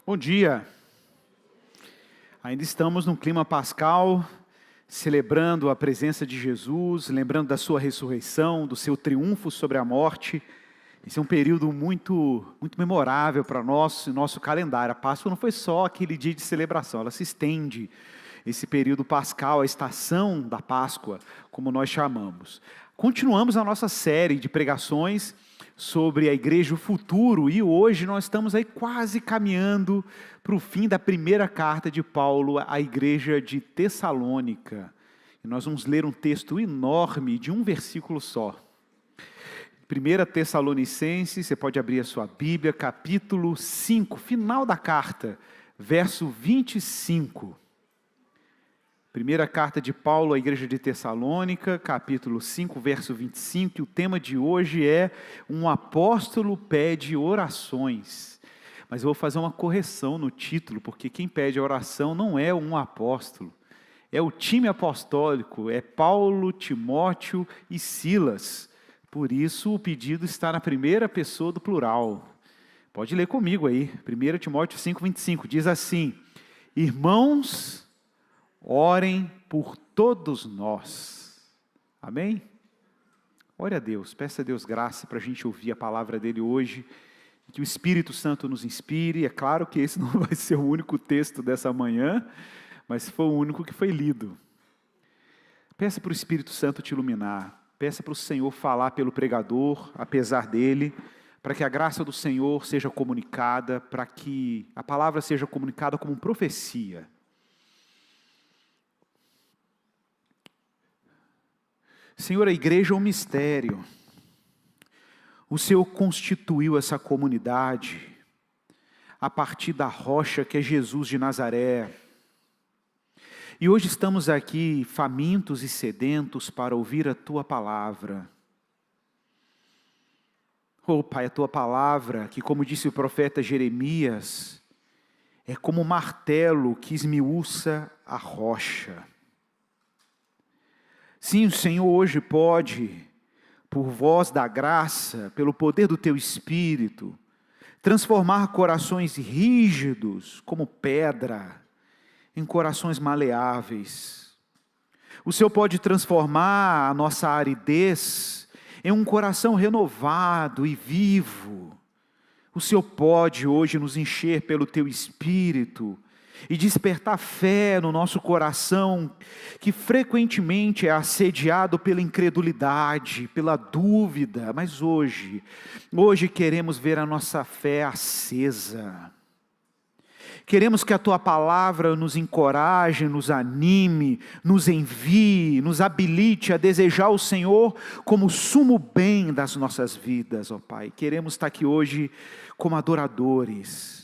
Bom dia! Ainda estamos num clima pascal, celebrando a presença de Jesus, lembrando da sua ressurreição, do seu triunfo sobre a morte. Esse é um período muito memorável para nosso calendário. A Páscoa não foi só aquele dia de celebração, ela se estende. Esse período pascal, a estação da Páscoa, como nós chamamos. Continuamos a nossa série de pregações sobre a igreja, o futuro, e hoje nós estamos aí quase caminhando para o fim da primeira carta de Paulo à igreja de Tessalônica. E nós vamos ler um texto enorme de um versículo só. 1 Tessalonicenses, você pode abrir a sua Bíblia, capítulo 5, final da carta, verso 25. Primeira carta de Paulo à igreja de Tessalônica, capítulo 5, verso 25, e o tema de hoje é: um apóstolo pede orações. Mas eu vou fazer uma correção no título, porque quem pede oração não é um apóstolo, é o time apostólico, é Paulo, Timóteo e Silas. Por isso o pedido está na primeira pessoa do plural. Pode ler comigo aí, 1 Timóteo 5, 25, diz assim: irmãos, orem por todos nós. Amém? Ore a Deus, peça a Deus graça para a gente ouvir a palavra dele hoje, que o Espírito Santo nos inspire. É claro que esse não vai ser o único texto dessa manhã, mas foi o único que foi lido. Peça para o Espírito Santo te iluminar, peça para o Senhor falar pelo pregador, apesar dele, para que a graça do Senhor seja comunicada, para que a palavra seja comunicada como profecia. Senhor, a igreja é um mistério. O Senhor constituiu essa comunidade a partir da rocha que é Jesus de Nazaré. E hoje estamos aqui famintos e sedentos para ouvir a Tua palavra. Oh Pai, a Tua palavra, que como disse o profeta Jeremias, é como um martelo que esmiuça a rocha. Sim, o Senhor hoje pode, por voz da graça, pelo poder do Teu Espírito, transformar corações rígidos como pedra em corações maleáveis. O Senhor pode transformar a nossa aridez em um coração renovado e vivo. O Senhor pode hoje nos encher pelo Teu Espírito e despertar fé no nosso coração, que frequentemente é assediado pela incredulidade, pela dúvida, mas hoje queremos ver a nossa fé acesa. Queremos que a Tua palavra nos encoraje, nos anime, nos envie, nos habilite a desejar o Senhor como sumo bem das nossas vidas, ó Pai. Queremos estar aqui hoje como adoradores.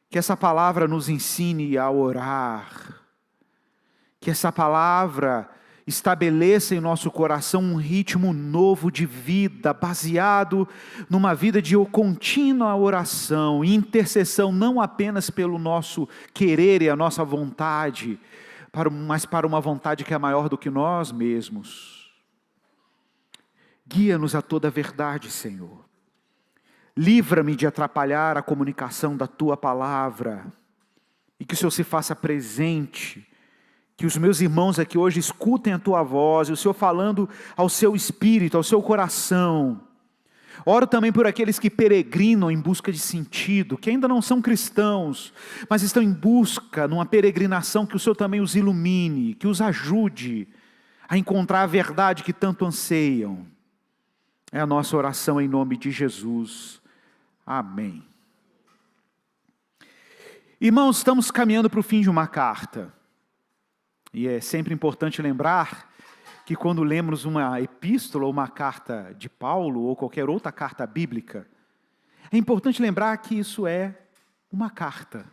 Que essa palavra nos ensine a orar, que essa palavra estabeleça em nosso coração um ritmo novo de vida, baseado numa vida de contínua oração e intercessão, não apenas pelo nosso querer e a nossa vontade, mas para uma vontade que é maior do que nós mesmos. Guia-nos a toda a verdade, Senhor. Livra-me de atrapalhar a comunicação da Tua palavra, e que o Senhor se faça presente, que os meus irmãos aqui hoje escutem a Tua voz, e o Senhor falando ao seu espírito, ao seu coração. Oro também por aqueles que peregrinam em busca de sentido, que ainda não são cristãos, mas estão em busca, numa peregrinação, que o Senhor também os ilumine, que os ajude a encontrar a verdade que tanto anseiam. É a nossa oração em nome de Jesus. Amém. Irmãos, estamos caminhando para o fim de uma carta. E é sempre importante lembrar que quando lemos uma epístola ou uma carta de Paulo ou qualquer outra carta bíblica, é importante lembrar que isso é uma carta.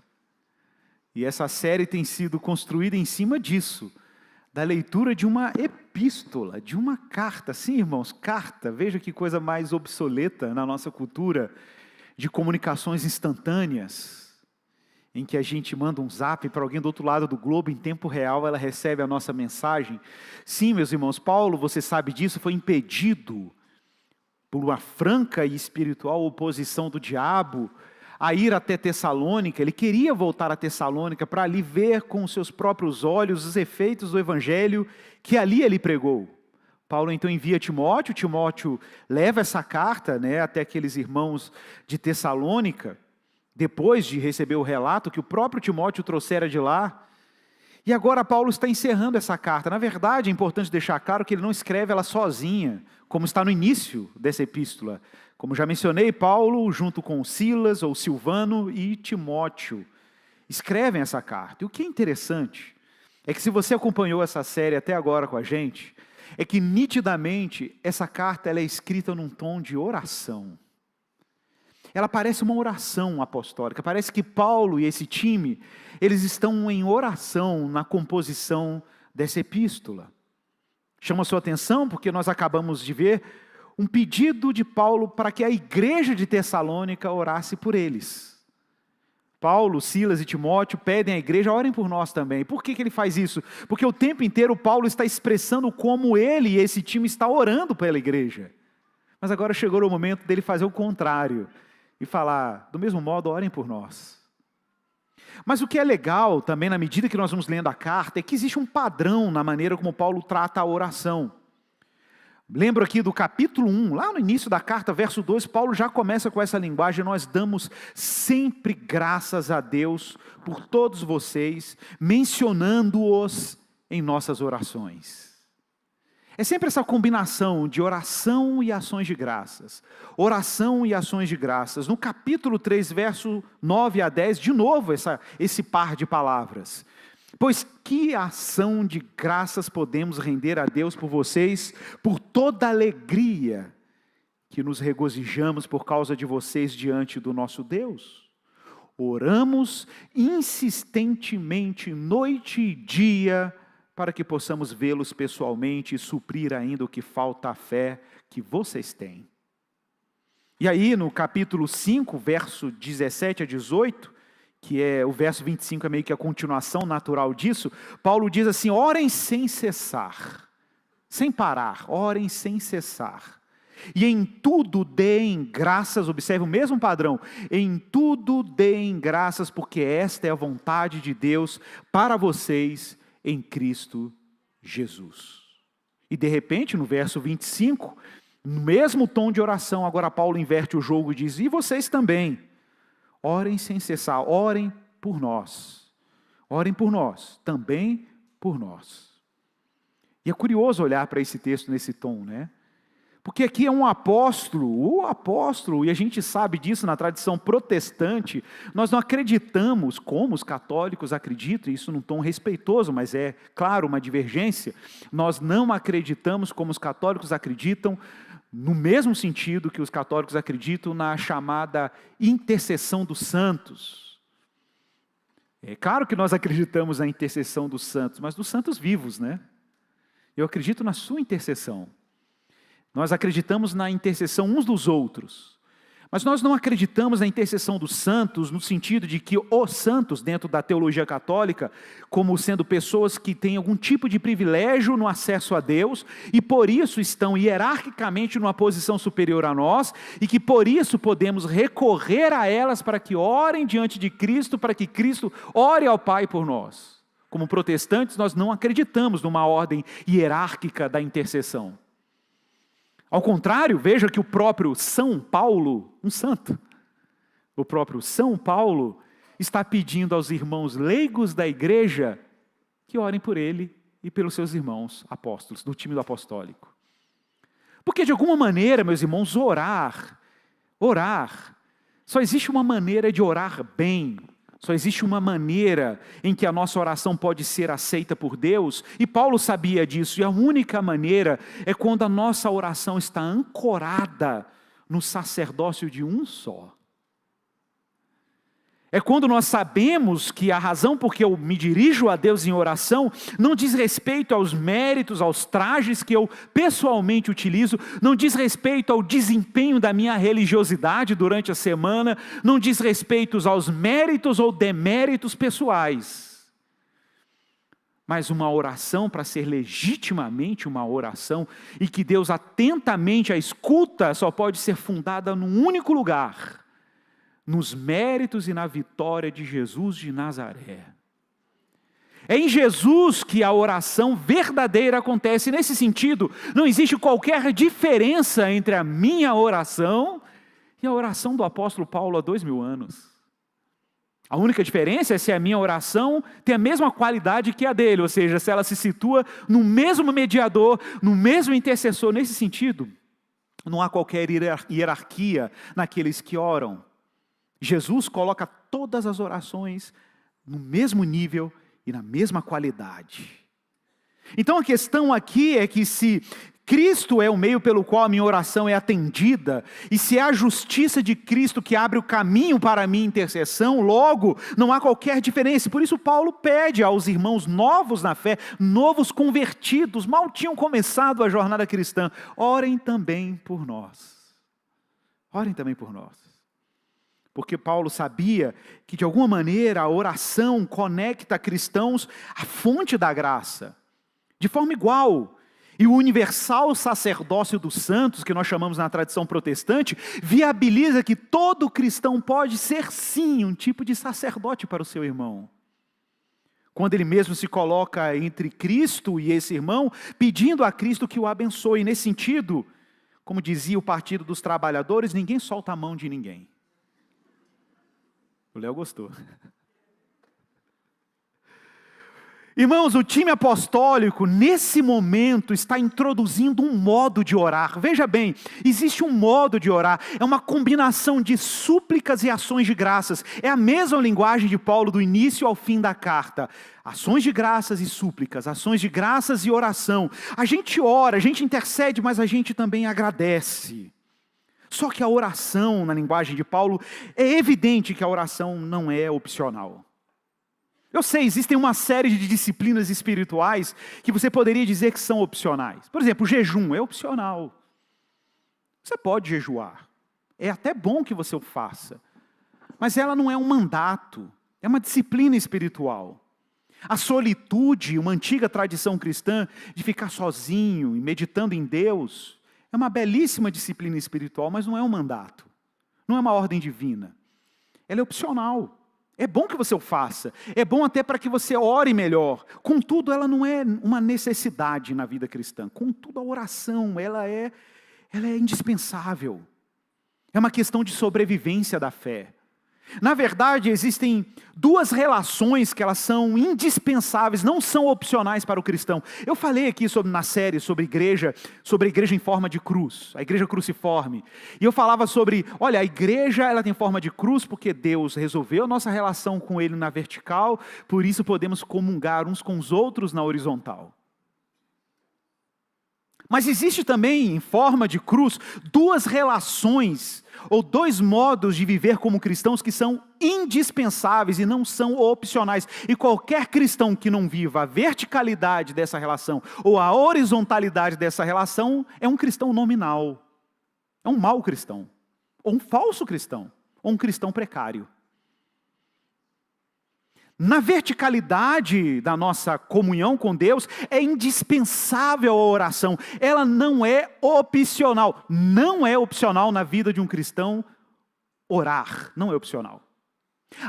E essa série tem sido construída em cima disso, da leitura de uma epístola, de uma carta. Sim, irmãos, carta. Veja que coisa mais obsoleta na nossa cultura de comunicações instantâneas, em que a gente manda um zap para alguém do outro lado do globo, em tempo real ela recebe a nossa mensagem. Sim, meus irmãos, Paulo, você sabe disso, foi impedido por uma franca e espiritual oposição do diabo a ir até Tessalônica, ele queria voltar a Tessalônica para ali ver com os seus próprios olhos os efeitos do evangelho que ali ele pregou. Paulo então envia Timóteo, Timóteo leva essa carta, até aqueles irmãos de Tessalônica, depois de receber o relato que o próprio Timóteo trouxera de lá. E agora Paulo está encerrando essa carta. Na verdade, é importante deixar claro que ele não escreve ela sozinha, como está no início dessa epístola. Como já mencionei, Paulo, junto com Silas, ou Silvano e Timóteo, escrevem essa carta. E o que é interessante é que se você acompanhou essa série até agora com a gente, é que nitidamente essa carta ela é escrita num tom de oração. Ela parece uma oração apostólica, parece que Paulo e esse time, eles estão em oração na composição dessa epístola. Chama a sua atenção porque nós acabamos de ver um pedido de Paulo para que a igreja de Tessalônica orasse por eles. Paulo, Silas e Timóteo pedem à igreja, orem por nós também. Por que ele faz isso? Porque o tempo inteiro Paulo está expressando como ele e esse time está orando pela igreja. Mas agora chegou o momento dele fazer o contrário e falar, do mesmo modo, orem por nós. Mas o que é legal também, na medida que nós vamos lendo a carta, é que existe um padrão na maneira como Paulo trata a oração. Lembro aqui do capítulo 1, lá no início da carta, verso 2, Paulo já começa com essa linguagem: nós damos sempre graças a Deus por todos vocês, mencionando-os em nossas orações. É sempre essa combinação de oração e ações de graças. Oração e ações de graças. No capítulo 3, verso 9 a 10, de novo esse par de palavras. Pois que ação de graças podemos render a Deus por vocês, por toda a alegria que nos regozijamos por causa de vocês diante do nosso Deus. Oramos insistentemente, noite e dia, para que possamos vê-los pessoalmente e suprir ainda o que falta à fé que vocês têm. E aí no capítulo 5, verso 17 a 18, que é o verso 25, é meio que a continuação natural disso, Paulo diz assim: orem sem cessar, sem parar, orem sem cessar. E em tudo deem graças, observe o mesmo padrão, em tudo deem graças, porque esta é a vontade de Deus para vocês em Cristo Jesus. E de repente, no verso 25, no mesmo tom de oração, agora Paulo inverte o jogo e diz: e vocês também, orem sem cessar, orem por nós, também por nós. E é curioso olhar para esse texto nesse tom, Porque aqui é um apóstolo, e a gente sabe disso na tradição protestante, nós não acreditamos, como os católicos acreditam, isso num tom respeitoso, mas é, claro, uma divergência, nós não acreditamos como os católicos acreditam, no mesmo sentido que os católicos acreditam na chamada intercessão dos santos. É claro que nós acreditamos na intercessão dos santos, mas dos santos vivos, Eu acredito na sua intercessão. Nós acreditamos na intercessão uns dos outros, mas nós não acreditamos na intercessão dos santos, no sentido de que os santos, dentro da teologia católica, como sendo pessoas que têm algum tipo de privilégio no acesso a Deus, e por isso estão hierarquicamente numa posição superior a nós, e que por isso podemos recorrer a elas para que orem diante de Cristo, para que Cristo ore ao Pai por nós. Como protestantes, nós não acreditamos numa ordem hierárquica da intercessão. Ao contrário, veja que o próprio São Paulo, um santo, o próprio São Paulo está pedindo aos irmãos leigos da igreja que orem por ele e pelos seus irmãos apóstolos, do time do apostólico. Porque de alguma maneira, meus irmãos, orar, só existe uma maneira de orar bem, só existe uma maneira em que a nossa oração pode ser aceita por Deus, e Paulo sabia disso, e a única maneira é quando a nossa oração está ancorada no sacerdócio de um só. É quando nós sabemos que a razão por que eu me dirijo a Deus em oração não diz respeito aos méritos, aos trajes que eu pessoalmente utilizo, não diz respeito ao desempenho da minha religiosidade durante a semana, não diz respeito aos méritos ou deméritos pessoais. Mas uma oração, para ser legitimamente uma oração, e que Deus atentamente a escuta, só pode ser fundada num único lugar, nos méritos e na vitória de Jesus de Nazaré. É em Jesus que a oração verdadeira acontece. Nesse sentido, não existe qualquer diferença entre a minha oração e a oração do apóstolo Paulo há 2000 anos. A única diferença é se a minha oração tem a mesma qualidade que a dele, ou seja, se ela se situa no mesmo mediador, no mesmo intercessor. Nesse sentido, não há qualquer hierarquia naqueles que oram. Jesus coloca todas as orações no mesmo nível e na mesma qualidade. Então a questão aqui é que se Cristo é o meio pelo qual a minha oração é atendida, e se é a justiça de Cristo que abre o caminho para a minha intercessão, logo não há qualquer diferença. Por isso Paulo pede aos irmãos novos na fé, novos convertidos, mal tinham começado a jornada cristã, orem também por nós. Orem também por nós. Porque Paulo sabia que de alguma maneira a oração conecta cristãos à fonte da graça, de forma igual. E o universal sacerdócio dos santos, que nós chamamos na tradição protestante, viabiliza que todo cristão pode ser sim um tipo de sacerdote para o seu irmão. Quando ele mesmo se coloca entre Cristo e esse irmão, pedindo a Cristo que o abençoe. Nesse sentido, como dizia o Partido dos Trabalhadores, ninguém solta a mão de ninguém. O Léo gostou. Irmãos, o time apostólico, nesse momento, está introduzindo um modo de orar. Veja bem, existe um modo de orar, é uma combinação de súplicas e ações de graças. É a mesma linguagem de Paulo do início ao fim da carta. Ações de graças e súplicas, ações de graças e oração. A gente ora, a gente intercede, mas a gente também agradece. Só que a oração, na linguagem de Paulo, é evidente que a oração não é opcional. Eu sei, existem uma série de disciplinas espirituais que você poderia dizer que são opcionais. Por exemplo, o jejum é opcional. Você pode jejuar. É até bom que você o faça. Mas ela não é um mandato, é uma disciplina espiritual. A solitude, uma antiga tradição cristã de ficar sozinho e meditando em Deus, é uma belíssima disciplina espiritual, mas não é um mandato. Não é uma ordem divina. Ela é opcional. É bom que você o faça. É bom até para que você ore melhor. Contudo, ela não é uma necessidade na vida cristã. Contudo, a oração, ela é indispensável. É uma questão de sobrevivência da fé. Na verdade, existem duas relações que elas são indispensáveis, não são opcionais para o cristão. Eu falei aqui na série sobre a igreja em forma de cruz, a igreja cruciforme. E eu falava sobre, olha, a igreja ela tem forma de cruz porque Deus resolveu a nossa relação com Ele na vertical, por isso podemos comungar uns com os outros na horizontal. Mas existe também, em forma de cruz, duas relações, ou dois modos de viver como cristãos que são indispensáveis e não são opcionais. E qualquer cristão que não viva a verticalidade dessa relação, ou a horizontalidade dessa relação, é um cristão nominal. É um mau cristão, ou um falso cristão, ou um cristão precário. Na verticalidade da nossa comunhão com Deus, é indispensável a oração. Ela não é opcional. Não é opcional na vida de um cristão orar. Não é opcional.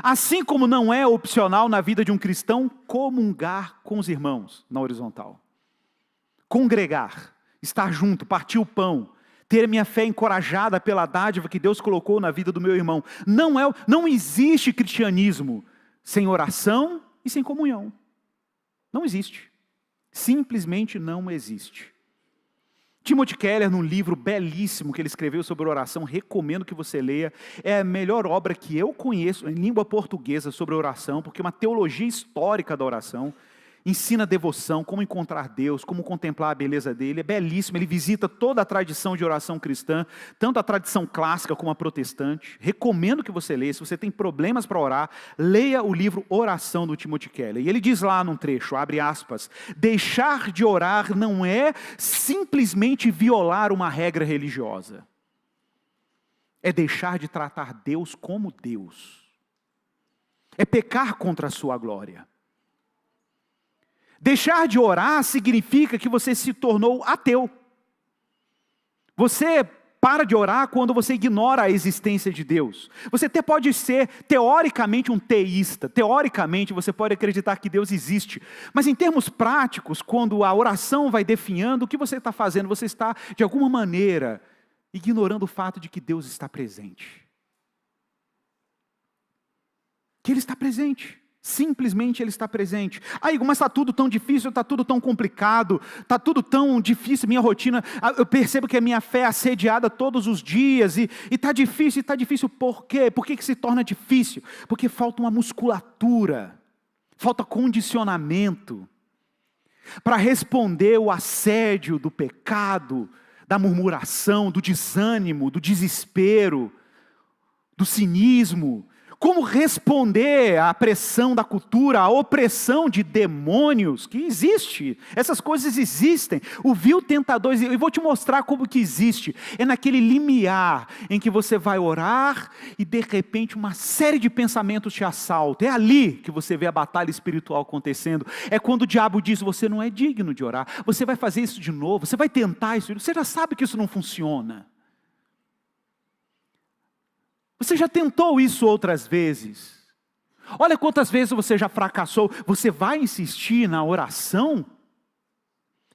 Assim como não é opcional na vida de um cristão comungar com os irmãos na horizontal. Congregar, estar junto, partir o pão, ter minha fé encorajada pela dádiva que Deus colocou na vida do meu irmão. Não existe cristianismo sem oração e sem comunhão. Não existe. Simplesmente não existe. Timothy Keller, num livro belíssimo que ele escreveu sobre oração, recomendo que você leia. É a melhor obra que eu conheço em língua portuguesa sobre oração, porque é uma teologia histórica da oração. Ensina devoção, como encontrar Deus, como contemplar a beleza dele. É belíssimo, ele visita toda a tradição de oração cristã, tanto a tradição clássica como a protestante. Recomendo que você leia. Se você tem problemas para orar, leia o livro Oração do Timothy Keller. E ele diz lá num trecho, abre aspas, deixar de orar não é simplesmente violar uma regra religiosa. É deixar de tratar Deus como Deus. É pecar contra a sua glória. Deixar de orar significa que você se tornou ateu. Você para de orar quando você ignora a existência de Deus. Você até pode ser, teoricamente, um teísta. Teoricamente, você pode acreditar que Deus existe. Mas em termos práticos, quando a oração vai definhando, o que você está fazendo? Você está, de alguma maneira, ignorando o fato de que Deus está presente. Que Ele está presente. Simplesmente Ele está presente. Aí, mas está tudo tão difícil, está tudo tão complicado, está tudo tão difícil, minha rotina, eu percebo que a minha fé é assediada todos os dias, e está difícil, por quê? Por que se torna difícil? Porque falta uma musculatura, falta condicionamento, para responder o assédio do pecado, da murmuração, do desânimo, do desespero, do cinismo. Como responder à pressão da cultura, à opressão de demônios, que existe, essas coisas existem. O vil tentador, eu vou te mostrar como que existe, é naquele limiar em que você vai orar e de repente uma série de pensamentos te assaltam. É ali que você vê a batalha espiritual acontecendo. É quando o diabo diz, você não é digno de orar, você vai fazer isso de novo, você vai tentar isso, você já sabe que isso não funciona. Você já tentou isso outras vezes? Olha quantas vezes você já fracassou. Você vai insistir na oração?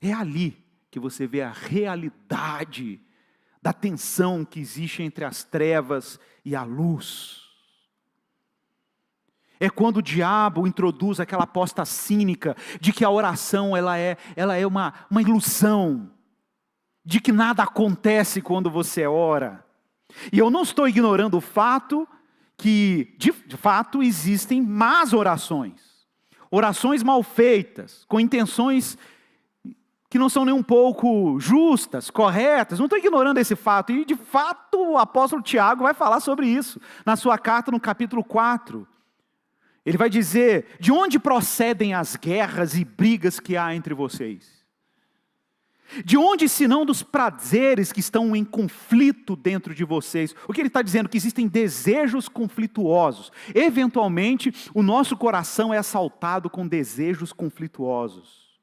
É ali que você vê a realidade da tensão que existe entre as trevas e a luz. É quando o diabo introduz aquela aposta cínica de que a oração ela é uma ilusão, de que nada acontece quando você ora. E eu não estou ignorando o fato que, de fato, existem más orações. Orações mal feitas, com intenções que não são nem um pouco justas, corretas. Não estou ignorando esse fato. E, de fato, o apóstolo Tiago vai falar sobre isso. Na sua carta, no capítulo 4. Ele vai dizer, de onde procedem as guerras e brigas que há entre vocês? De onde, senão dos prazeres que estão em conflito dentro de vocês? O que ele está dizendo? Que existem desejos conflituosos. Eventualmente, o nosso coração é assaltado com desejos conflituosos.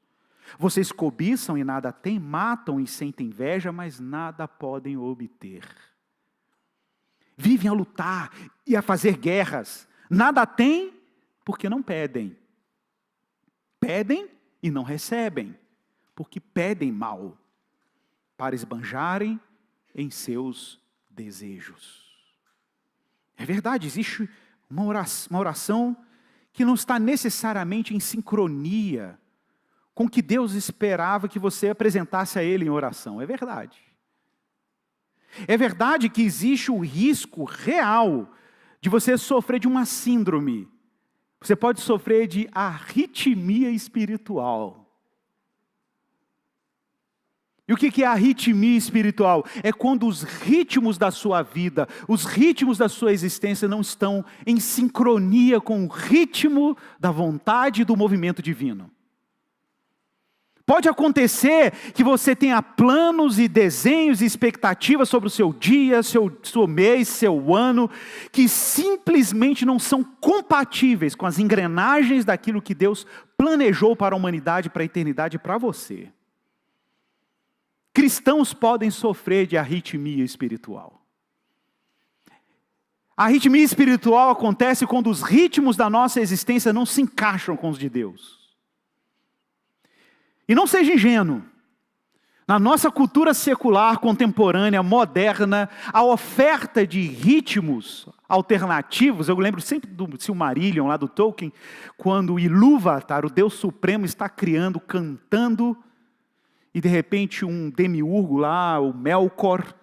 Vocês cobiçam e nada têm, matam e sentem inveja, mas nada podem obter. Vivem a lutar e a fazer guerras. Nada têm porque não pedem. Pedem e não recebem. Porque pedem mal, para esbanjarem em seus desejos. É verdade, existe uma oração que não está necessariamente em sincronia com o que Deus esperava que você apresentasse a Ele em oração. É verdade. É verdade que existe o risco real de você sofrer de uma síndrome. Você pode sofrer de arritmia espiritual. E o que é a arritmia espiritual? É quando os ritmos da sua vida, os ritmos da sua existência não estão em sincronia com o ritmo da vontade e do movimento divino. Pode acontecer que você tenha planos e desenhos e expectativas sobre o seu dia, seu mês, seu ano, que simplesmente não são compatíveis com as engrenagens daquilo que Deus planejou para a humanidade, para a eternidade e para você. Cristãos podem sofrer de arritmia espiritual. A arritmia espiritual acontece quando os ritmos da nossa existência não se encaixam com os de Deus. E não seja ingênuo. Na nossa cultura secular, contemporânea, moderna, a oferta de ritmos alternativos, eu lembro sempre do Silmarillion, lá do Tolkien, quando Ilúvatar, o Deus Supremo, está criando, cantando, e de repente um demiurgo lá, o Melkor,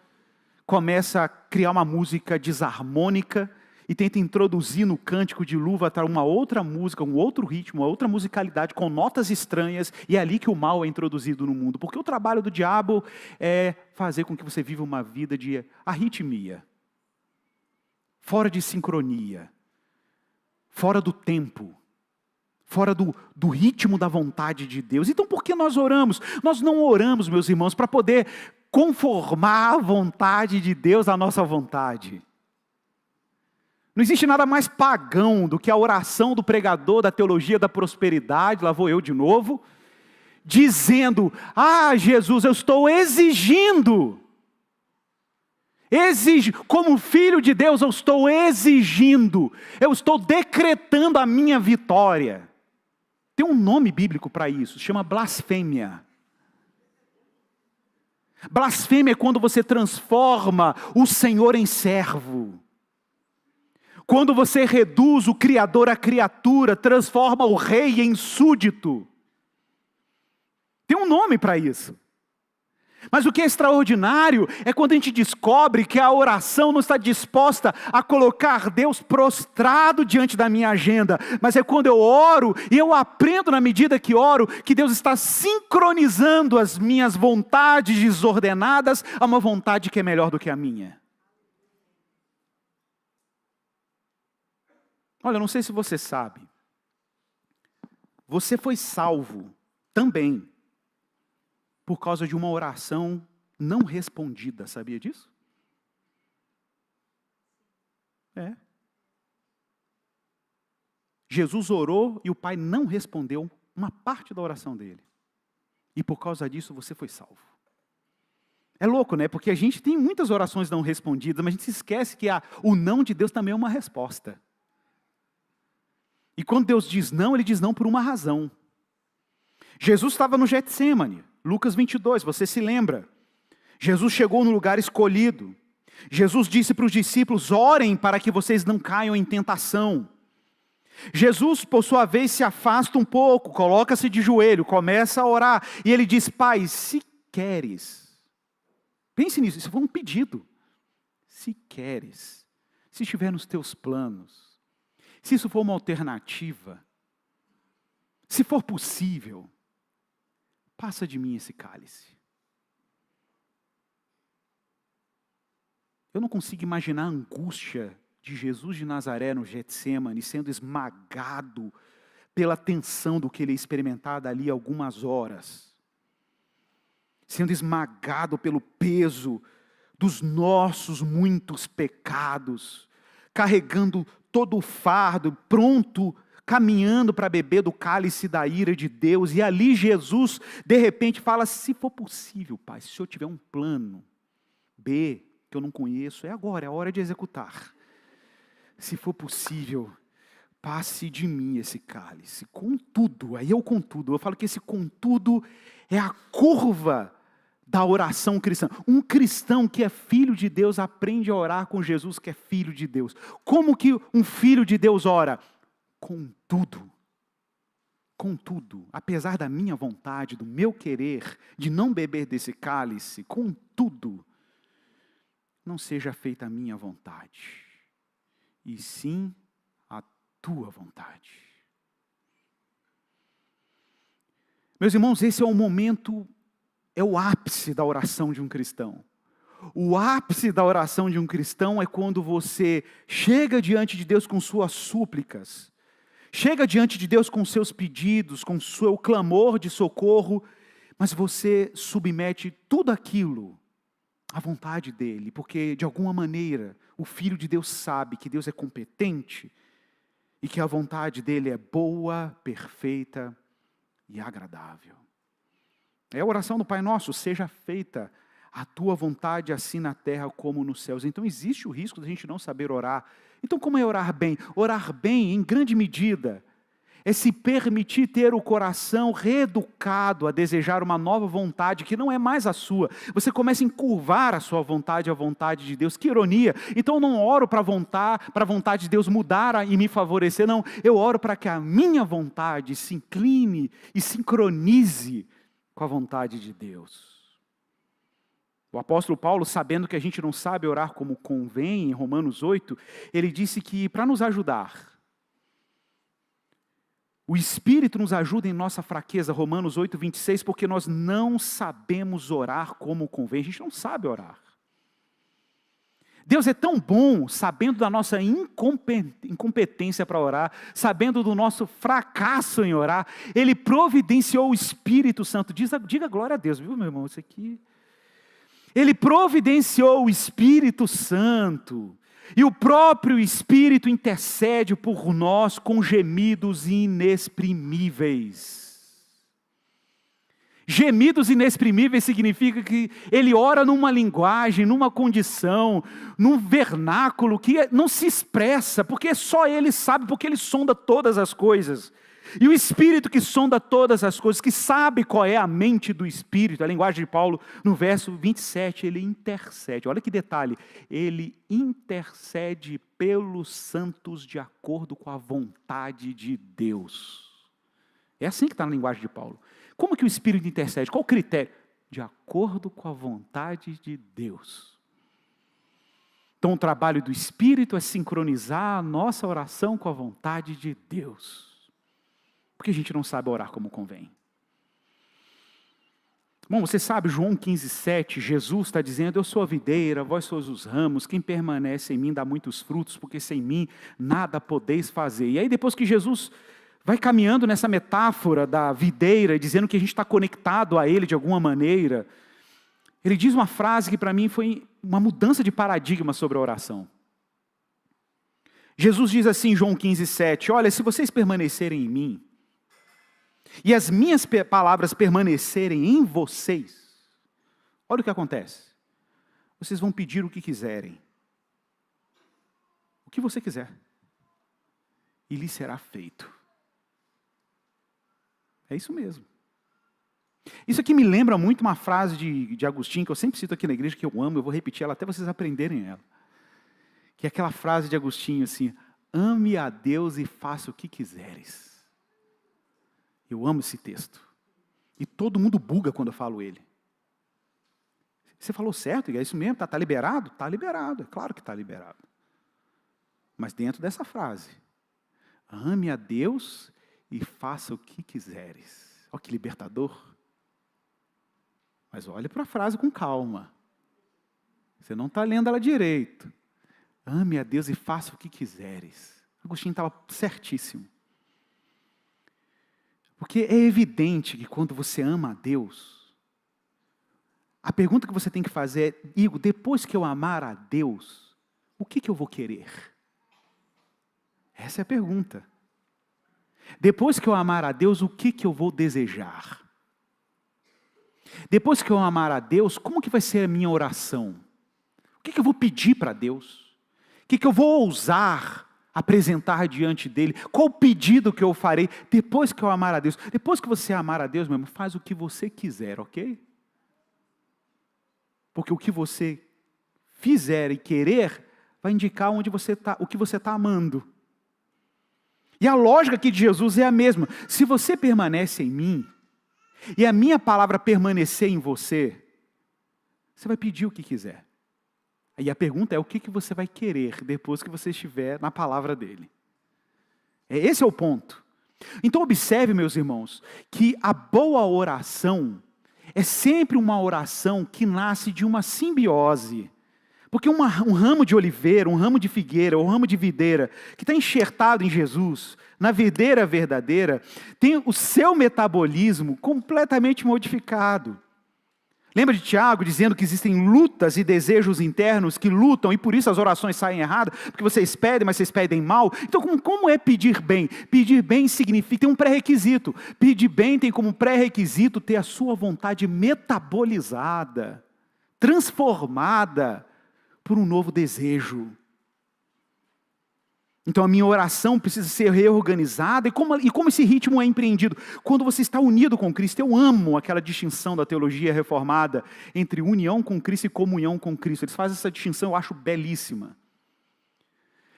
começa a criar uma música desarmônica e tenta introduzir no cântico de Ilúvatar uma outra música, um outro ritmo, uma outra musicalidade com notas estranhas, e é ali que o mal é introduzido no mundo. Porque o trabalho do diabo é fazer com que você viva uma vida de arritmia, fora de sincronia, fora do tempo, fora do ritmo da vontade de Deus. Então por que nós oramos? Nós não oramos, meus irmãos, para poder conformar a vontade de Deus à nossa vontade. Não existe nada mais pagão do que a oração do pregador da teologia da prosperidade, lá vou eu de novo, dizendo, Jesus, eu estou exigindo Como filho de Deus, eu estou exigindo, eu estou decretando a minha vitória. Tem um nome bíblico para isso, chama blasfêmia. Blasfêmia é quando você transforma o Senhor em servo. Quando você reduz o Criador à criatura, transforma o rei em súdito. Tem um nome para isso. Mas o que é extraordinário é quando a gente descobre que a oração não está disposta a colocar Deus prostrado diante da minha agenda, mas é quando eu oro e eu aprendo na medida que oro, que Deus está sincronizando as minhas vontades desordenadas a uma vontade que é melhor do que a minha. Olha, eu não sei se você sabe, você foi salvo também por causa de uma oração não respondida, sabia disso? Jesus orou e o Pai não respondeu uma parte da oração dele. E por causa disso você foi salvo. É louco, né? Porque a gente tem muitas orações não respondidas, mas a gente se esquece que o não de Deus também é uma resposta. E quando Deus diz não, Ele diz não por uma razão. Jesus estava no Getsêmani, Lucas 22, você se lembra? Jesus chegou no lugar escolhido. Jesus disse para os discípulos, orem para que vocês não caiam em tentação. Jesus, por sua vez, se afasta um pouco, coloca-se de joelho, começa a orar. E ele diz, Pai, se queres, pense nisso, isso foi um pedido. Se queres, se estiver nos teus planos, se isso for uma alternativa, se for possível, passa de mim esse cálice. Eu não consigo imaginar a angústia de Jesus de Nazaré no Getsêmani, sendo esmagado pela tensão do que ele ia experimentar dali algumas horas. Sendo esmagado pelo peso dos nossos muitos pecados, carregando todo o fardo, pronto, caminhando para beber do cálice da ira de Deus. E ali Jesus, de repente, fala, se for possível, Pai, se o Senhor tiver um plano B, que eu não conheço, é agora, é a hora de executar. Se for possível, passe de mim esse cálice. Contudo, aí é o contudo. Eu falo que esse contudo é a curva da oração cristã. Um cristão que é filho de Deus aprende a orar com Jesus que é filho de Deus. Como que um filho de Deus ora? Contudo, apesar da minha vontade, do meu querer, de não beber desse cálice, contudo, não seja feita a minha vontade, e sim a tua vontade. Meus irmãos, esse é o momento, é o ápice da oração de um cristão. O ápice da oração de um cristão é quando você chega diante de Deus com suas súplicas, chega diante de Deus com seus pedidos, com seu clamor de socorro, mas você submete tudo aquilo à vontade dele, porque de alguma maneira o Filho de Deus sabe que Deus é competente e que a vontade dele é boa, perfeita e agradável. É a oração do Pai Nosso, seja feita a tua vontade assim na terra como nos céus. Então existe o risco de a gente não saber orar. Então como é orar bem? Orar bem, em grande medida, é se permitir ter o coração reeducado a desejar uma nova vontade que não é mais a sua. Você começa a encurvar a sua vontade à vontade de Deus. Que ironia! Então eu não oro para a vontade de Deus mudar e me favorecer, não. Eu oro para que a minha vontade se incline e sincronize com a vontade de Deus. O apóstolo Paulo, sabendo que a gente não sabe orar como convém, em Romanos 8, ele disse que para nos ajudar, o Espírito nos ajuda em nossa fraqueza, Romanos 8, 26, porque nós não sabemos orar como convém, a gente não sabe orar. Deus é tão bom, sabendo da nossa incompetência para orar, sabendo do nosso fracasso em orar, Ele providenciou o Espírito Santo. Diga glória a Deus, viu, meu irmão? Isso aqui. Ele providenciou o Espírito Santo, e o próprio Espírito intercede por nós com gemidos inexprimíveis. Gemidos inexprimíveis significa que ele ora numa linguagem, numa condição, num vernáculo que não se expressa, porque só ele sabe, porque ele sonda todas as coisas. E o Espírito que sonda todas as coisas, que sabe qual é a mente do Espírito, a linguagem de Paulo, no verso 27, ele intercede. Olha que detalhe, ele intercede pelos santos de acordo com a vontade de Deus. É assim que está na linguagem de Paulo. Como que o Espírito intercede? Qual o critério? De acordo com a vontade de Deus. Então o trabalho do Espírito é sincronizar a nossa oração com a vontade de Deus. Porque a gente não sabe orar como convém. Bom, você sabe, João 15,7, Jesus está dizendo, eu sou a videira, vós sois os ramos, quem permanece em mim dá muitos frutos, porque sem mim nada podeis fazer. E aí depois que Jesus vai caminhando nessa metáfora da videira, dizendo que a gente está conectado a Ele de alguma maneira, ele diz uma frase que para mim foi uma mudança de paradigma sobre a oração. Jesus diz assim em João 15,7, olha, se vocês permanecerem em mim, e as minhas palavras permanecerem em vocês, olha o que acontece. Vocês vão pedir o que quiserem. O que você quiser. E lhe será feito. É isso mesmo. Isso aqui me lembra muito uma frase de Agostinho, que eu sempre cito aqui na igreja, que eu amo, eu vou repetir ela até vocês aprenderem ela. Que é aquela frase de Agostinho assim, ame a Deus e faça o que quiseres. Eu amo esse texto. E todo mundo buga quando eu falo ele. Você falou certo, é isso mesmo, está liberado? Está liberado, é claro que está liberado. Mas dentro dessa frase, ame a Deus e faça o que quiseres. Olha que libertador. Mas olha para a frase com calma. Você não está lendo ela direito. Ame a Deus e faça o que quiseres. Agostinho estava certíssimo. Porque é evidente que quando você ama a Deus, a pergunta que você tem que fazer é, Igor, depois que eu amar a Deus, o que eu vou querer? Essa é a pergunta. Depois que eu amar a Deus, o que eu vou desejar? Depois que eu amar a Deus, como que vai ser a minha oração? O que eu vou pedir para Deus? O que eu vou ousar apresentar diante dele? Qual o pedido que eu farei depois que eu amar a Deus? Depois que você amar a Deus, meu irmão, faz o que você quiser, ok? Porque o que você fizer e querer vai indicar onde você tá, o que você está amando. E a lógica aqui de Jesus é a mesma. Se você permanece em mim, e a minha palavra permanecer em você, você vai pedir o que quiser. Aí a pergunta é o que você vai querer depois que você estiver na palavra dele. Esse é o ponto. Então observe, meus irmãos, que a boa oração é sempre uma oração que nasce de uma simbiose. Porque um ramo de oliveira, um ramo de figueira, ou um ramo de videira, que está enxertado em Jesus, na videira verdadeira, tem o seu metabolismo completamente modificado. Lembra de Tiago dizendo que existem lutas e desejos internos que lutam e por isso as orações saem erradas, porque vocês pedem, mas vocês pedem mal. Então como é pedir bem? Pedir bem significa, tem um pré-requisito. Pedir bem tem como pré-requisito ter a sua vontade metabolizada, transformada por um novo desejo. Então a minha oração precisa ser reorganizada. E como esse ritmo é empreendido? Quando você está unido com Cristo. Eu amo aquela distinção da teologia reformada entre união com Cristo e comunhão com Cristo. Eles fazem essa distinção, eu acho belíssima.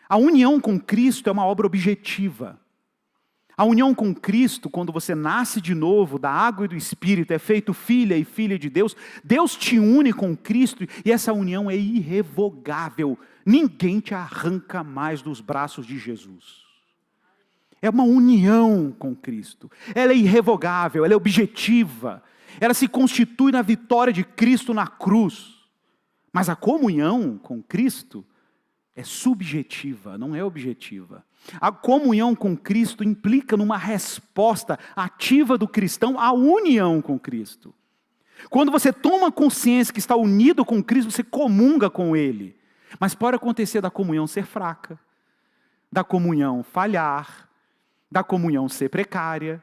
A união com Cristo é uma obra objetiva. A união com Cristo, quando você nasce de novo da água e do Espírito, é feito filha e filha de Deus, Deus te une com Cristo e essa união é irrevogável. Ninguém te arranca mais dos braços de Jesus. É uma união com Cristo. Ela é irrevogável, ela é objetiva. Ela se constitui na vitória de Cristo na cruz. Mas a comunhão com Cristo é subjetiva, não é objetiva. A comunhão com Cristo implica numa resposta ativa do cristão à união com Cristo. Quando você toma consciência que está unido com Cristo, você comunga com Ele. Mas pode acontecer da comunhão ser fraca, da comunhão falhar, da comunhão ser precária.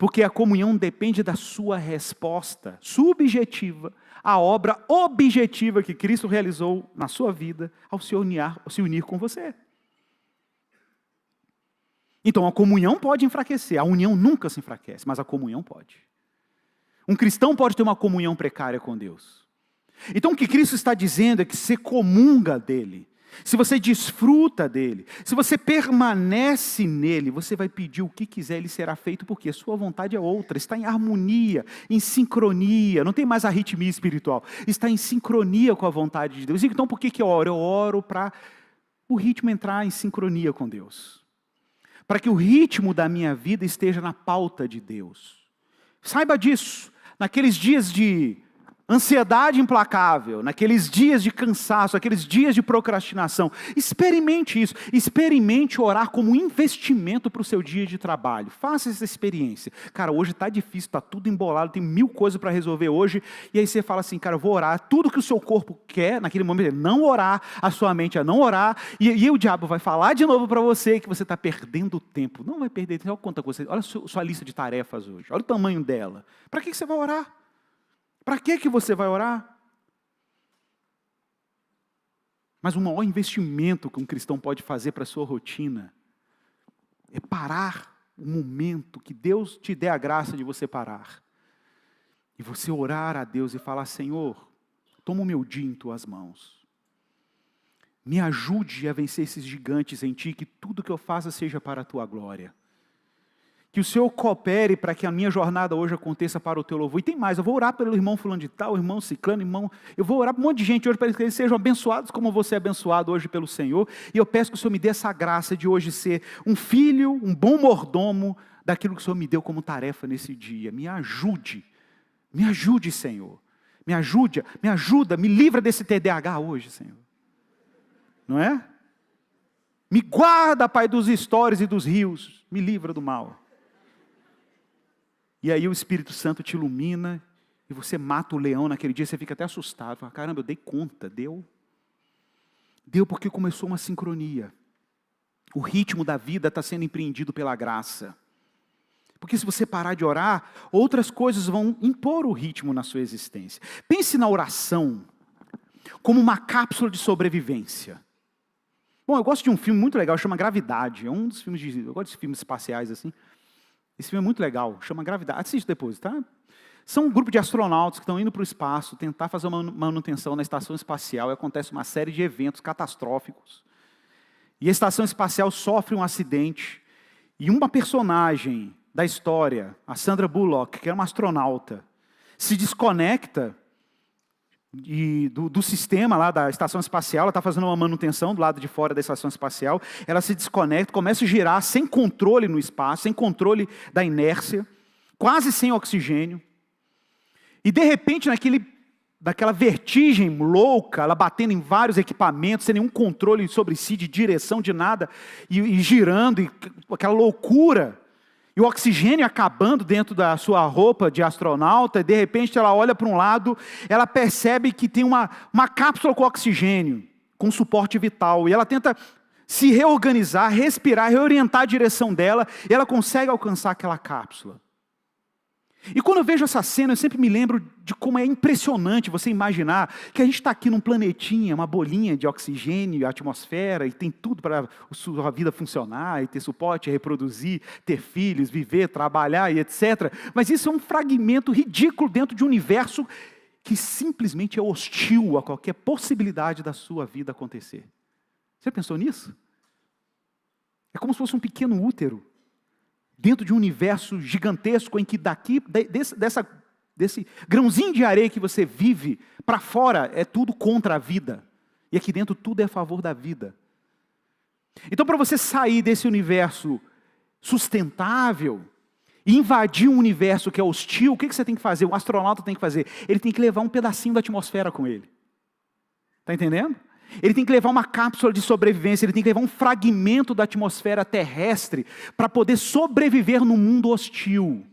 Porque a comunhão depende da sua resposta subjetiva à obra objetiva que Cristo realizou na sua vida ao se unir com você. Então a comunhão pode enfraquecer, a união nunca se enfraquece, mas a comunhão pode. Um cristão pode ter uma comunhão precária com Deus. Então o que Cristo está dizendo é que se comunga dele, se você desfruta dele, se você permanece nele, você vai pedir o que quiser, ele será feito, porque a sua vontade é outra, está em harmonia, em sincronia, não tem mais arritmia espiritual, está em sincronia com a vontade de Deus. Então por que eu oro? Eu oro para o ritmo entrar em sincronia com Deus, para que o ritmo da minha vida esteja na pauta de Deus. Saiba disso, naqueles dias de ansiedade implacável, naqueles dias de cansaço, naqueles dias de procrastinação, experimente isso, experimente orar como investimento para o seu dia de trabalho, faça essa experiência. Cara, hoje está difícil, está tudo embolado, tem 1000 coisas para resolver hoje, e aí você fala assim, cara, eu vou orar, tudo que o seu corpo quer, naquele momento, é não orar, a sua mente é não orar, e o diabo vai falar de novo para você que você está perdendo tempo. Não vai perder tempo, olha quanta coisa, olha a sua lista de tarefas hoje, olha o tamanho dela, para que você vai orar? Para que você vai orar? Mas o maior investimento que um cristão pode fazer para a sua rotina é parar o momento que Deus te dê a graça de você parar. E você orar a Deus e falar, Senhor, toma o meu dia em tuas mãos. Me ajude a vencer esses gigantes em ti, que tudo que eu faça seja para a tua glória. Que o Senhor coopere para que a minha jornada hoje aconteça para o teu louvor. E tem mais, eu vou orar pelo irmão fulano de tal, irmão ciclano, irmão... Eu vou orar para um monte de gente hoje para que eles sejam abençoados como você é abençoado hoje pelo Senhor. E eu peço que o Senhor me dê essa graça de hoje ser um filho, um bom mordomo daquilo que o Senhor me deu como tarefa nesse dia. Me ajude, Senhor. Me ajuda, me livra desse TDAH hoje, Senhor. Não é? Me guarda, Pai, dos stories e dos rios. Me livra do mal. E aí o Espírito Santo te ilumina, e você mata o leão naquele dia, você fica até assustado, fala, caramba, eu dei conta, deu porque começou uma sincronia, o ritmo da vida está sendo empreendido pela graça, porque se você parar de orar, outras coisas vão impor o ritmo na sua existência. Pense na oração como uma cápsula de sobrevivência. Bom, eu gosto de um filme muito legal, chama Gravidade, é um dos filmes, eu gosto de filmes espaciais assim. Esse filme é muito legal, chama Gravidade. Assiste depois, tá? São um grupo de astronautas que estão indo para o espaço, tentar fazer uma manutenção na estação espacial, e acontece uma série de eventos catastróficos. E a estação espacial sofre um acidente, e uma personagem da história, a Sandra Bullock, que é uma astronauta, se desconecta do sistema lá da estação espacial, ela está fazendo uma manutenção do lado de fora da estação espacial, ela se desconecta, começa a girar sem controle no espaço, sem controle da inércia, quase sem oxigênio, e de repente daquela vertigem louca, ela batendo em vários equipamentos, sem nenhum controle sobre si, de direção, de nada, e girando, e aquela loucura, e o oxigênio acabando dentro da sua roupa de astronauta, e de repente ela olha para um lado, ela percebe que tem uma cápsula com oxigênio, com suporte vital, e ela tenta se reorganizar, respirar, reorientar a direção dela, e ela consegue alcançar aquela cápsula. E quando eu vejo essa cena, eu sempre me lembro de como é impressionante você imaginar que a gente está aqui num planetinha, uma bolinha de oxigênio, atmosfera, e tem tudo para a sua vida funcionar, e ter suporte, reproduzir, ter filhos, viver, trabalhar e etc. Mas isso é um fragmento ridículo dentro de um universo que simplesmente é hostil a qualquer possibilidade da sua vida acontecer. Você pensou nisso? É como se fosse um pequeno útero dentro de um universo gigantesco em que desse grãozinho de areia que você vive, para fora é tudo contra a vida. E aqui dentro tudo é a favor da vida. Então, para você sair desse universo sustentável e invadir um universo que é hostil, o que você tem que fazer? O astronauta tem que fazer? Ele tem que levar um pedacinho da atmosfera com ele. Está entendendo? Ele tem que levar uma cápsula de sobrevivência, ele tem que levar um fragmento da atmosfera terrestre para poder sobreviver no mundo hostil.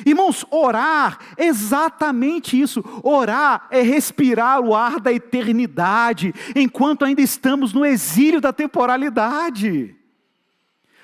Irmãos, orar é exatamente isso. Orar é respirar o ar da eternidade, enquanto ainda estamos no exílio da temporalidade.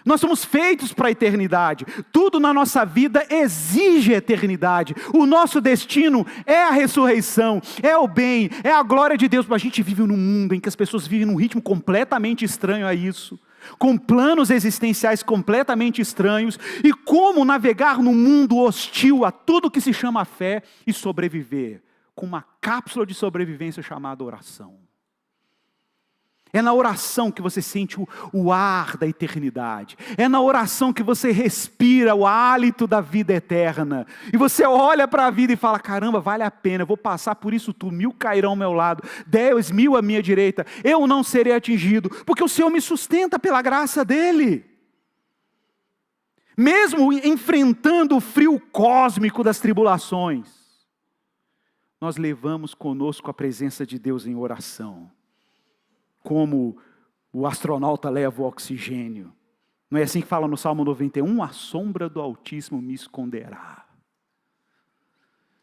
Nós somos feitos para a eternidade. Tudo na nossa vida exige eternidade. O nosso destino é a ressurreição, é o bem, é a glória de Deus. Mas a gente vive num mundo em que as pessoas vivem num ritmo completamente estranho a isso, com planos existenciais completamente estranhos. E como navegar num mundo hostil a tudo que se chama fé e sobreviver, com uma cápsula de sobrevivência chamada oração. É na oração que você sente o ar da eternidade. É na oração que você respira o hálito da vida eterna. E você olha para a vida e fala, caramba, vale a pena, eu vou passar por isso tudo. 1000 cairão ao meu lado, 10.000 à minha direita. Eu não serei atingido, porque o Senhor me sustenta pela graça dEle. Mesmo enfrentando o frio cósmico das tribulações, nós levamos conosco a presença de Deus em oração. Como o astronauta leva o oxigênio. Não é assim que fala no Salmo 91? A sombra do Altíssimo me esconderá.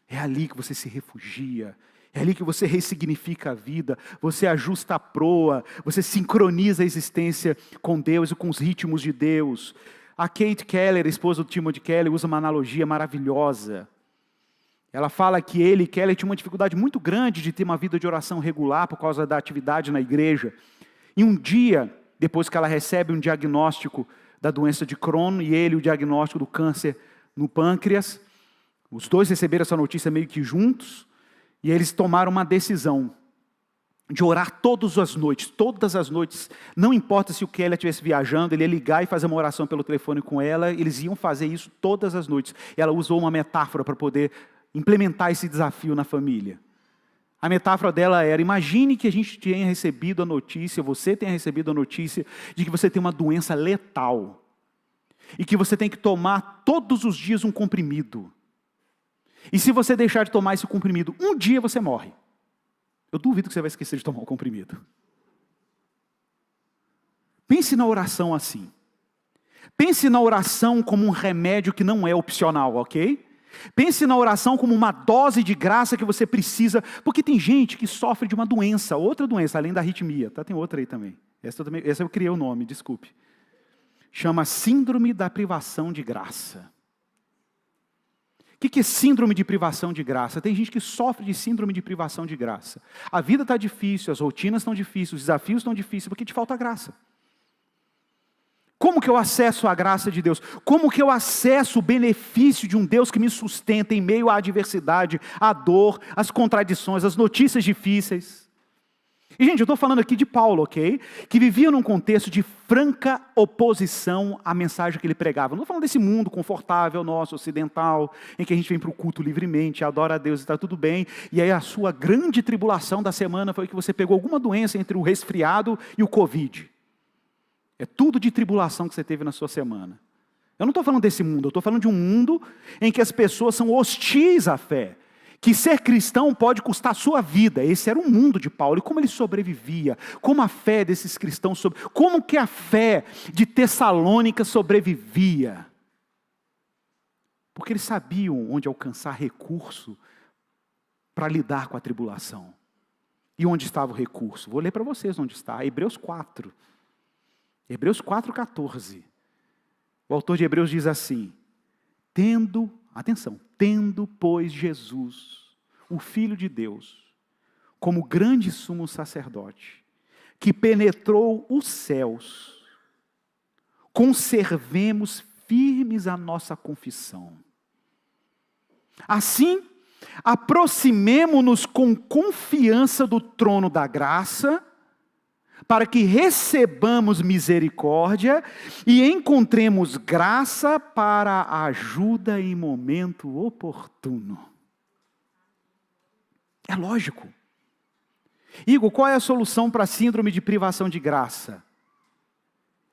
É ali que você se refugia. É ali que você ressignifica a vida. Você ajusta a proa. Você sincroniza a existência com Deus e com os ritmos de Deus. A Kate Keller, esposa do Timothy Keller, usa uma analogia maravilhosa. Ela fala que ele e Keller tinham uma dificuldade muito grande de ter uma vida de oração regular por causa da atividade na igreja. E um dia, depois que ela recebe um diagnóstico da doença de Crohn e ele o diagnóstico do câncer no pâncreas, os dois receberam essa notícia meio que juntos, e eles tomaram uma decisão de orar todas as noites, não importa se o Keller estivesse viajando, ele ia ligar e fazer uma oração pelo telefone com ela, eles iam fazer isso todas as noites. E ela usou uma metáfora para poder implementar esse desafio na família. A metáfora dela era, imagine que a gente tenha recebido a notícia, você tenha recebido a notícia de que você tem uma doença letal. E que você tem que tomar todos os dias um comprimido. E se você deixar de tomar esse comprimido, um dia você morre. Eu duvido que você vai esquecer de tomar o comprimido. Pense na oração assim. Pense na oração como um remédio que não é opcional, ok? Pense na oração como uma dose de graça que você precisa, porque tem gente que sofre de uma doença, outra doença, além da arritmia, tá? Tem outra aí também. Essa eu criei o nome, desculpe. Chama síndrome da privação de graça. O que é síndrome de privação de graça? Tem gente que sofre de síndrome de privação de graça. A vida está difícil, as rotinas estão difíceis, os desafios estão difíceis, porque te falta graça. Como que eu acesso a graça de Deus? Como que eu acesso o benefício de um Deus que me sustenta em meio à adversidade, à dor, às contradições, às notícias difíceis? E gente, eu estou falando aqui de Paulo, ok? Que vivia num contexto de franca oposição à mensagem que ele pregava. Não estou falando desse mundo confortável nosso, ocidental, em que a gente vem para o culto livremente, adora a Deus e está tudo bem. E aí a sua grande tribulação da semana foi que você pegou alguma doença entre o resfriado e o Covid. É tudo de tribulação que você teve na sua semana. Eu não estou falando desse mundo, eu estou falando de um mundo em que as pessoas são hostis à fé. Que ser cristão pode custar a sua vida. Esse era o mundo de Paulo. E como ele sobrevivia, como a fé desses cristãos, como que a fé de Tessalônica sobrevivia. Porque eles sabiam onde alcançar recurso para lidar com a tribulação. E onde estava o recurso? Vou ler para vocês onde está. Hebreus 4. Hebreus 4,14. O autor de Hebreus diz assim: tendo, pois Jesus, o Filho de Deus, como grande sumo sacerdote, que penetrou os céus, conservemos firmes a nossa confissão. Assim, aproximemo-nos com confiança do trono da graça, para que recebamos misericórdia e encontremos graça para a ajuda em momento oportuno. É lógico. Igor, qual é a solução para a síndrome de privação de graça?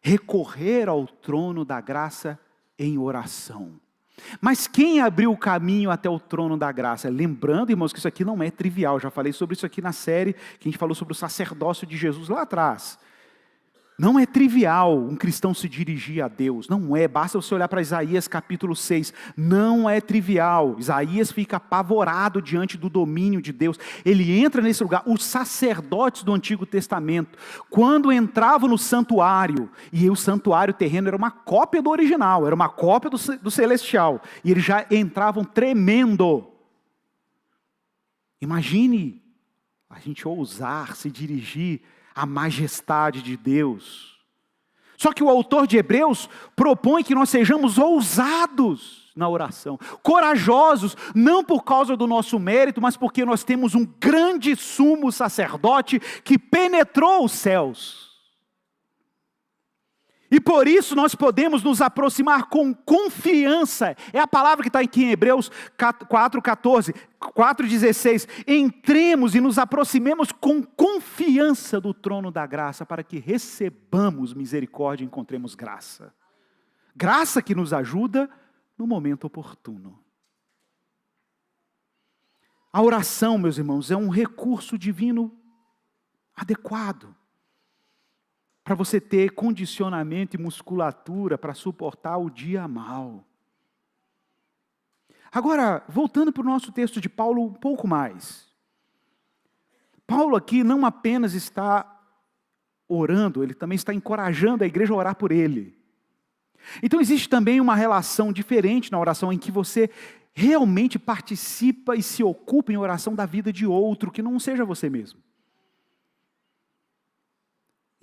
Recorrer ao trono da graça em oração. Mas quem abriu o caminho até o trono da graça? Lembrando, irmãos, que isso aqui não é trivial. Já falei sobre isso aqui na série, que a gente falou sobre o sacerdócio de Jesus lá atrás. Não é trivial um cristão se dirigir a Deus, não é, basta você olhar para Isaías capítulo 6, não é trivial. Isaías fica apavorado diante do domínio de Deus, ele entra nesse lugar. Os sacerdotes do Antigo Testamento, quando entravam no santuário, e o santuário terreno era uma cópia do original, era uma cópia do celestial, e eles já entravam tremendo. Imagine a gente ousar se dirigir à majestade de Deus. Só que o autor de Hebreus propõe que nós sejamos ousados na oração, corajosos, não por causa do nosso mérito, mas porque nós temos um grande sumo sacerdote que penetrou os céus. E por isso nós podemos nos aproximar com confiança. É a palavra que está aqui em Hebreus 4,14, 4,16. Entremos e nos aproximemos com confiança do trono da graça, para que recebamos misericórdia e encontremos graça. Graça que nos ajuda no momento oportuno. A oração, meus irmãos, é um recurso divino adequado para você ter condicionamento e musculatura para suportar o dia mal. Agora, voltando para o nosso texto de Paulo um pouco mais. Paulo aqui não apenas está orando, ele também está encorajando a igreja a orar por ele. Então existe também uma relação diferente na oração, em que você realmente participa e se ocupa em oração da vida de outro, que não seja você mesmo.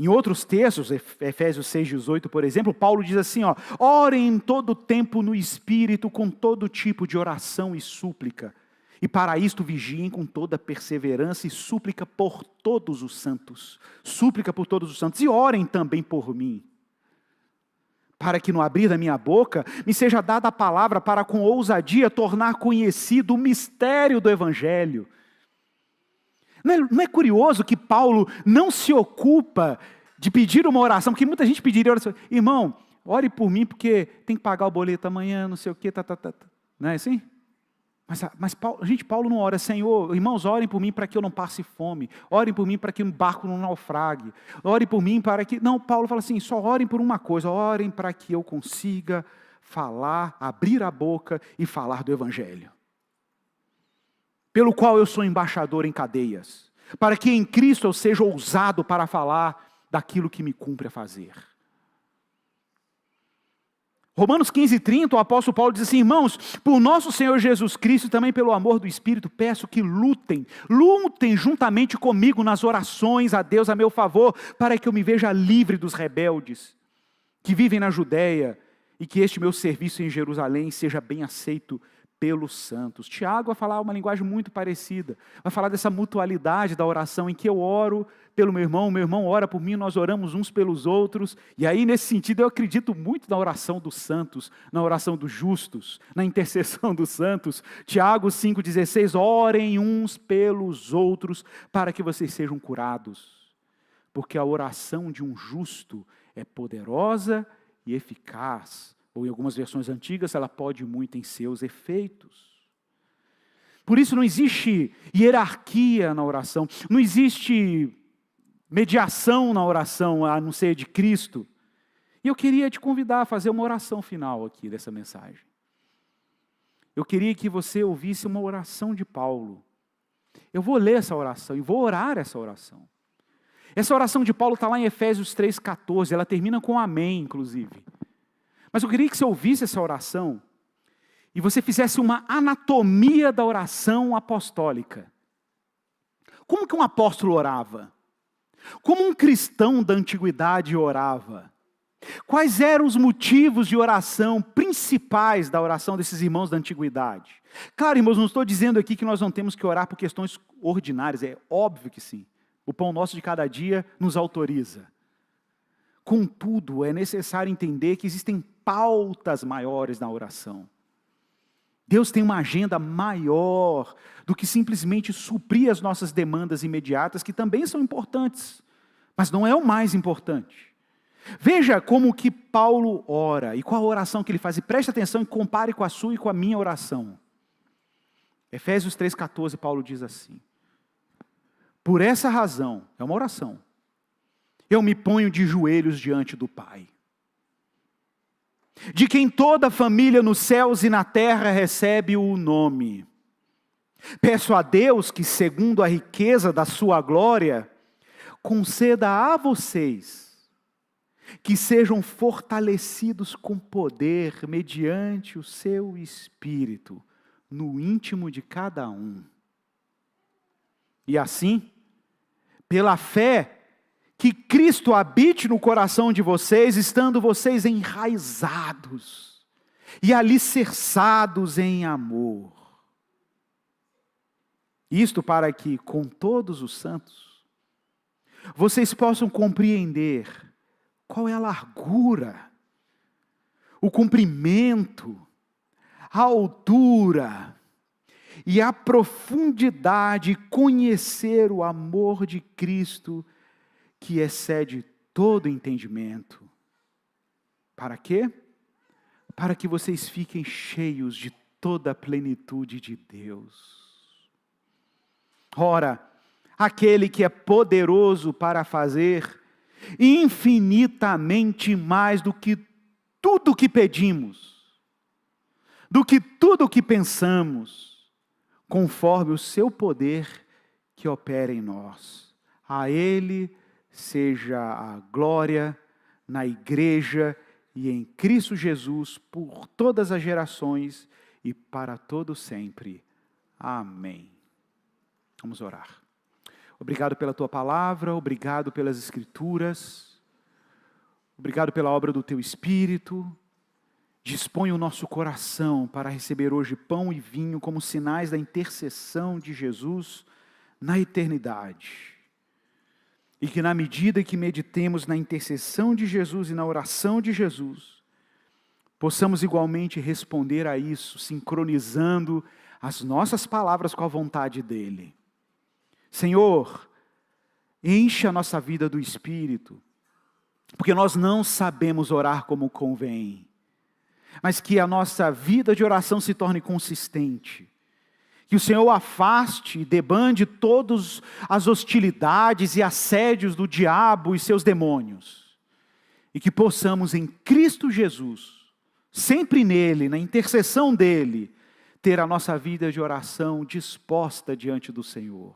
Em outros textos, Efésios 6,18, por exemplo, Paulo diz assim, orem em todo tempo no Espírito, com todo tipo de oração e súplica. E para isto vigiem com toda perseverança e súplica por todos os santos. Súplica por todos os santos. E orem também por mim, para que no abrir da minha boca me seja dada a palavra para com ousadia tornar conhecido o mistério do Evangelho. Não é curioso que Paulo não se ocupa de pedir uma oração, porque muita gente pediria oração, irmão, ore por mim porque tem que pagar o boleto amanhã, não sei o quê, não é assim? Mas Paulo não ora, Senhor, irmãos, orem por mim para que eu não passe fome, orem por mim para que o barco não naufrague, orem por mim para que... Não, Paulo fala assim, só orem por uma coisa, orem para que eu consiga falar, abrir a boca e falar do Evangelho, pelo qual eu sou embaixador em cadeias, para que em Cristo eu seja ousado para falar daquilo que me cumpre a fazer. Romanos 15:30, o apóstolo Paulo diz assim, irmãos, por nosso Senhor Jesus Cristo e também pelo amor do Espírito, peço que lutem juntamente comigo nas orações a Deus a meu favor, para que eu me veja livre dos rebeldes, que vivem na Judéia, e que este meu serviço em Jerusalém seja bem aceito pelos santos. Tiago vai falar uma linguagem muito parecida, vai falar dessa mutualidade da oração, em que eu oro pelo meu irmão ora por mim, nós oramos uns pelos outros, e aí nesse sentido eu acredito muito na oração dos santos, na oração dos justos, na intercessão dos santos. Tiago 5,16, orem uns pelos outros, para que vocês sejam curados, porque a oração de um justo é poderosa e eficaz, ou em algumas versões antigas, ela pode muito em seus efeitos. Por isso não existe hierarquia na oração, não existe mediação na oração, a não ser de Cristo. E eu queria te convidar a fazer uma oração final aqui dessa mensagem. Eu queria que você ouvisse uma oração de Paulo. Eu vou ler essa oração e vou orar essa oração. Essa oração de Paulo está lá em Efésios 3,14, ela termina com amém, inclusive. Mas eu queria que você ouvisse essa oração e você fizesse uma anatomia da oração apostólica. Como que um apóstolo orava? Como um cristão da antiguidade orava? Quais eram os motivos de oração principais da oração desses irmãos da antiguidade? Claro, irmãos, não estou dizendo aqui que nós não temos que orar por questões ordinárias, é óbvio que sim. O pão nosso de cada dia nos autoriza. Contudo, é necessário entender que existem pautas maiores na oração. Deus tem uma agenda maior do que simplesmente suprir as nossas demandas imediatas, que também são importantes, mas não é o mais importante. Veja como que Paulo ora, e qual a oração que ele faz, e preste atenção e compare com a sua e com a minha oração. Efésios 3,14, Paulo diz assim, por essa razão, é uma oração, eu me ponho de joelhos diante do Pai, de quem toda a família nos céus e na terra recebe o nome. Peço a Deus que, segundo a riqueza da sua glória, conceda a vocês que sejam fortalecidos com poder mediante o seu Espírito no íntimo de cada um. E assim, pela fé, que Cristo habite no coração de vocês, estando vocês enraizados e alicerçados em amor. Isto para que, com todos os santos, vocês possam compreender qual é a largura, o comprimento, a altura e a profundidade, conhecer o amor de Cristo que excede todo entendimento. Para quê? Para que vocês fiquem cheios de toda a plenitude de Deus. Ora, aquele que é poderoso para fazer infinitamente mais do que tudo que pedimos, do que tudo que pensamos, conforme o seu poder que opera em nós. A Ele seja a glória na igreja e em Cristo Jesus por todas as gerações e para todo sempre. Amém. Vamos orar. Obrigado pela Tua palavra, obrigado pelas Escrituras, obrigado pela obra do Teu Espírito. Dispõe o nosso coração para receber hoje pão e vinho como sinais da intercessão de Jesus na eternidade. E que na medida que meditemos na intercessão de Jesus e na oração de Jesus, possamos igualmente responder a isso, sincronizando as nossas palavras com a vontade dEle. Senhor, enche a nossa vida do Espírito, porque nós não sabemos orar como convém, mas que a nossa vida de oração se torne consistente. Que o Senhor afaste e debande todas as hostilidades e assédios do diabo e seus demônios. E que possamos em Cristo Jesus, sempre nele, na intercessão dele, ter a nossa vida de oração disposta diante do Senhor.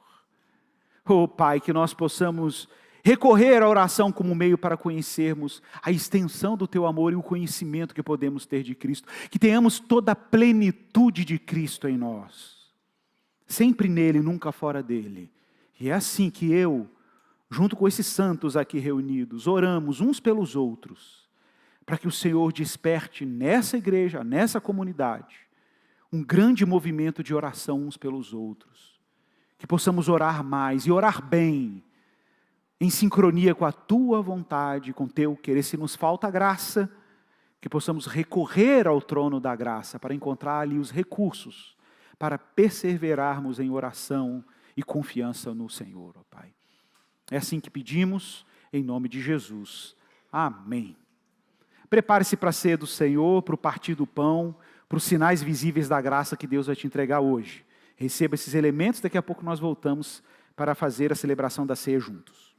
Oh Pai, que nós possamos recorrer à oração como meio para conhecermos a extensão do Teu amor e o conhecimento que podemos ter de Cristo. Que tenhamos toda a plenitude de Cristo em nós. Sempre nele, nunca fora dele. E é assim que eu, junto com esses santos aqui reunidos, oramos uns pelos outros, para que o Senhor desperte nessa igreja, nessa comunidade, um grande movimento de oração uns pelos outros. Que possamos orar mais e orar bem, em sincronia com a Tua vontade, com o Teu querer. Se nos falta graça, que possamos recorrer ao trono da graça, para encontrar ali os recursos, para perseverarmos em oração e confiança no Senhor, ó Pai. É assim que pedimos, em nome de Jesus. Amém. Prepare-se para a ceia do Senhor, para o partir do pão, para os sinais visíveis da graça que Deus vai te entregar hoje. Receba esses elementos, daqui a pouco nós voltamos para fazer a celebração da ceia juntos.